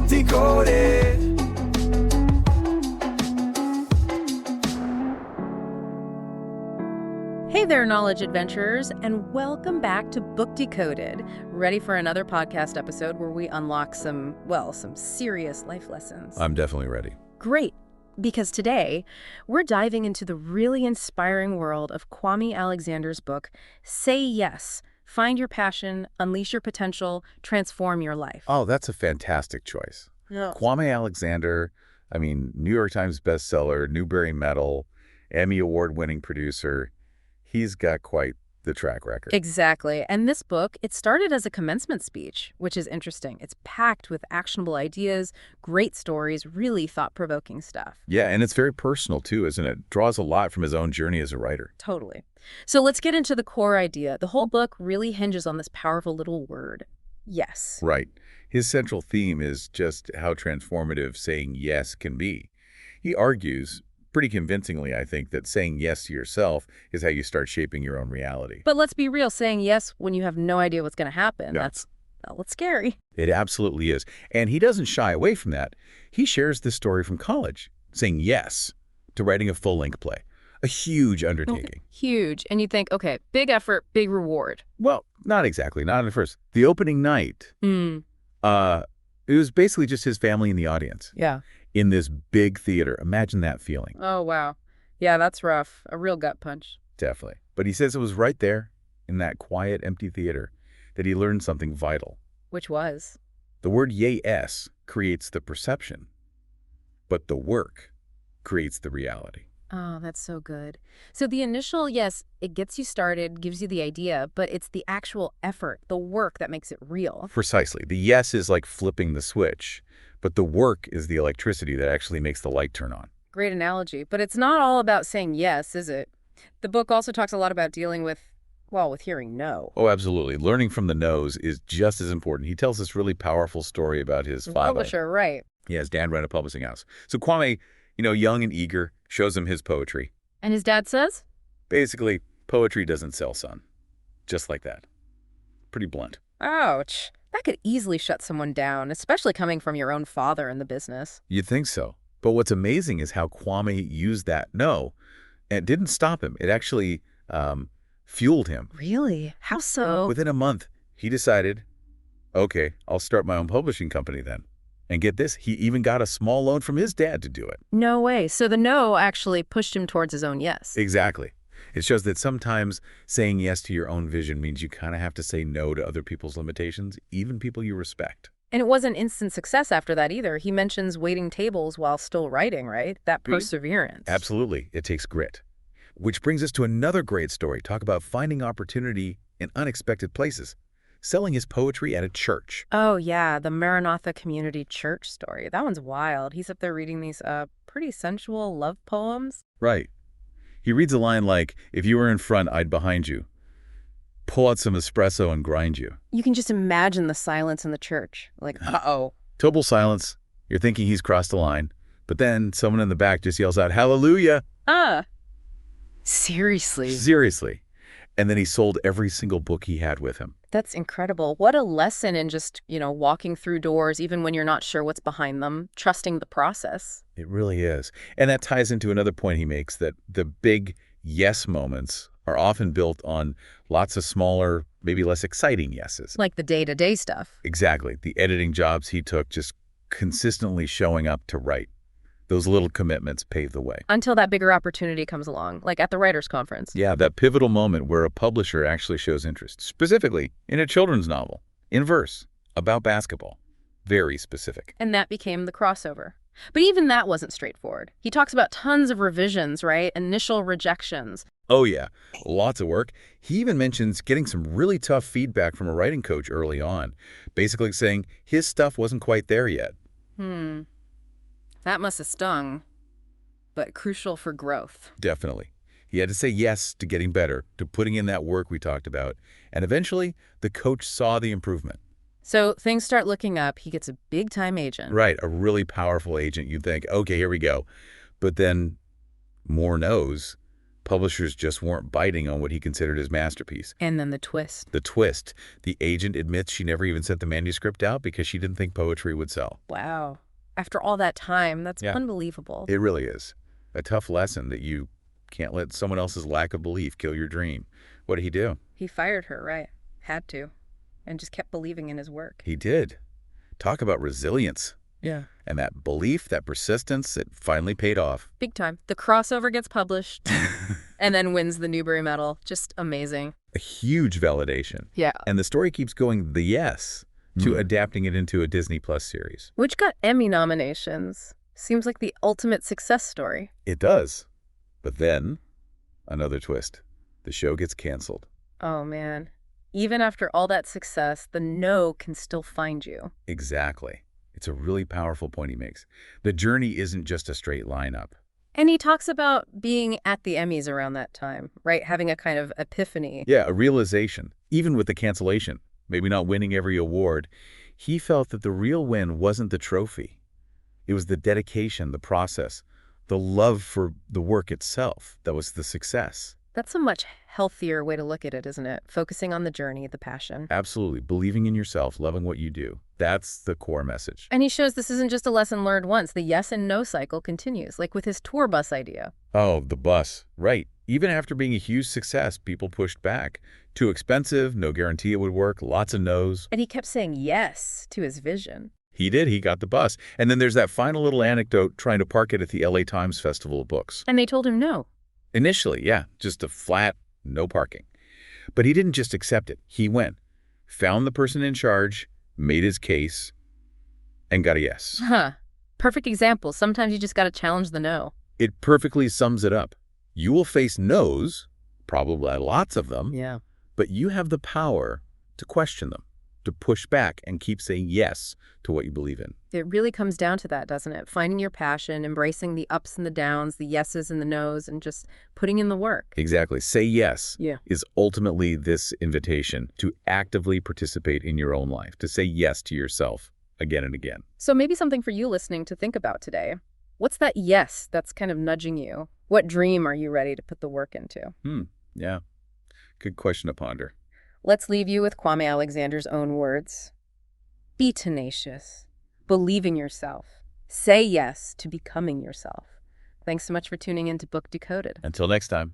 Decoded. Hey there, knowledge adventurers, and welcome back to Book Decoded. Ready for another podcast episode where we unlock some serious life lessons. I'm definitely ready. Great, because today we're diving into the really inspiring world of Kwame Alexander's book, Say Yes, Find Your Passion, Unleash Your Potential, Transform Your Life. Oh, that's a fantastic choice. Yeah. Kwame Alexander, New York Times bestseller, Newbery Medal, Emmy Award-winning producer. He's got quite the track record. Exactly. And this book, it started as a commencement speech, which is interesting. It's packed with actionable ideas, great stories, really thought-provoking stuff. Yeah, and it's very personal too, isn't it? Draws a lot from his own journey as a writer. Totally. So let's get into the core idea. The whole book really hinges on this powerful little word, yes. Right. His central theme is just how transformative saying yes can be. He argues, pretty convincingly, I think, that saying yes to yourself is how you start shaping your own reality. But let's be real, saying yes when you have no idea what's going to happen, Yeah. that's scary. It absolutely is. And he doesn't shy away from that. He shares this story from college, saying yes to writing a full-length play. A huge undertaking. Huge. And you think, okay, big effort, big reward. Well, not exactly. Not at first. The opening night, it was basically just his family in the audience. Yeah. In this big theater. Imagine that feeling. Oh, wow. Yeah, that's rough. A real gut punch. Definitely. But he says it was right there, in that quiet, empty theater, that he learned something vital. Which was? The word yes creates the perception, but the work creates the reality. Oh, that's so good. So the initial yes, it gets you started, gives you the idea, but it's the actual effort, the work that makes it real. Precisely. The yes is like flipping the switch, but the work is the electricity that actually makes the light turn on. Great analogy. But it's not all about saying yes, is it? The book also talks a lot about dealing with hearing no. Oh, absolutely. Learning from the no's is just as important. He tells this really powerful story about his father. Publisher, right. Yeah, his dad ran a publishing house. So Kwame, young and eager, shows him his poetry. And his dad says? Basically, poetry doesn't sell, son. Just like that. Pretty blunt. Ouch. That could easily shut someone down, especially coming from your own father in the business. You'd think so. But what's amazing is how Kwame used that no, and it didn't stop him. It actually fueled him. Really? How so? Within a month, he decided, okay, I'll start my own publishing company then. And get this, he even got a small loan from his dad to do it. No way. So the no actually pushed him towards his own yes. Exactly. It shows that sometimes saying yes to your own vision means you kind of have to say no to other people's limitations, even people you respect. And it wasn't instant success after that either. He mentions waiting tables while still writing, right? That perseverance. Absolutely. It takes grit. Which brings us to another great story. Talk about finding opportunity in unexpected places. Selling his poetry at a church. Oh, yeah, the Maranatha Community Church story. That one's wild. He's up there reading these pretty sensual love poems. Right. He reads a line like, if you were in front, I'd behind you. Pull out some espresso and grind you. You can just imagine the silence in the church. Like, uh-oh. Total silence. You're thinking he's crossed the line. But then someone in the back just yells out, hallelujah. Seriously? Seriously. And then he sold every single book he had with him. That's incredible. What a lesson in just, walking through doors, even when you're not sure what's behind them, trusting the process. It really is. And that ties into another point he makes, that the big yes moments are often built on lots of smaller, maybe less exciting yeses. Like the day-to-day stuff. Exactly. The editing jobs he took, just consistently showing up to write. Those little commitments pave the way. Until that bigger opportunity comes along, like at the writers' conference. Yeah, that pivotal moment where a publisher actually shows interest, specifically in a children's novel, in verse, about basketball. Very specific. And that became the crossover. But even that wasn't straightforward. He talks about tons of revisions, right? Initial rejections. Oh yeah, lots of work. He even mentions getting some really tough feedback from a writing coach early on, basically saying his stuff wasn't quite there yet. That must have stung, but crucial for growth. Definitely. He had to say yes to getting better, to putting in that work we talked about, and eventually the coach saw the improvement. So things start looking up. He gets a big-time agent. Right, a really powerful agent. You'd think, okay, here we go. But then more no's. Publishers just weren't biting on what he considered his masterpiece. And then the twist. The twist. The agent admits she never even sent the manuscript out because she didn't think poetry would sell. Wow. After all that time, that's Yeah, unbelievable. it really is. A tough lesson that you can't let someone else's lack of belief kill your dream. What did he do? He fired her, right? Had to. And just kept believing in his work. He did. Talk about resilience. Yeah. And that belief, that persistence, it finally paid off. Big time. The crossover gets published and then wins the Newbery Medal. Just amazing. A huge validation. Yeah. And the story keeps going the yes to adapting it into a Disney Plus series. Which got Emmy nominations. Seems like the ultimate success story. It does. But then, another twist. The show gets canceled. Oh, man. Even after all that success, the no can still find you. Exactly. It's a really powerful point he makes. The journey isn't just a straight line up. And he talks about being at the Emmys around that time, right? Having a kind of epiphany. Yeah, a realization. Even with the cancellation, maybe not winning every award, he felt that the real win wasn't the trophy. It was the dedication, the process, the love for the work itself that was the success. That's a much healthier way to look at it, isn't it? Focusing on the journey, the passion. Absolutely. Believing in yourself, loving what you do. That's the core message. And he shows this isn't just a lesson learned once. The yes and no cycle continues, like with his tour bus idea. Oh, the bus. Right. Even after being a huge success, people pushed back. Too expensive, no guarantee it would work, lots of no's. And he kept saying yes to his vision. He did. He got the bus. And then there's that final little anecdote trying to park it at the LA Times Festival of Books. And they told him no. Initially, yeah, just a flat, no parking. But he didn't just accept it. He went, found the person in charge, made his case, and got a yes. Huh. Perfect example. Sometimes you just got to challenge the no. It perfectly sums it up. You will face no's, probably lots of them, Yeah. but you have the power to question them, to push back and keep saying yes to what you believe in. It really comes down to that, doesn't it? Finding your passion, embracing the ups and the downs, the yeses and the nos, and just putting in the work. Exactly. Say yes Yeah. is ultimately this invitation to actively participate in your own life, to say yes to yourself again and again. So maybe something for you listening to think about today. What's that yes that's kind of nudging you? What dream are you ready to put the work into? Yeah. Good question to ponder. Let's leave you with Kwame Alexander's own words. Be tenacious. Believe in yourself. Say yes to becoming yourself. Thanks so much for tuning in to Book Decoded. Until next time.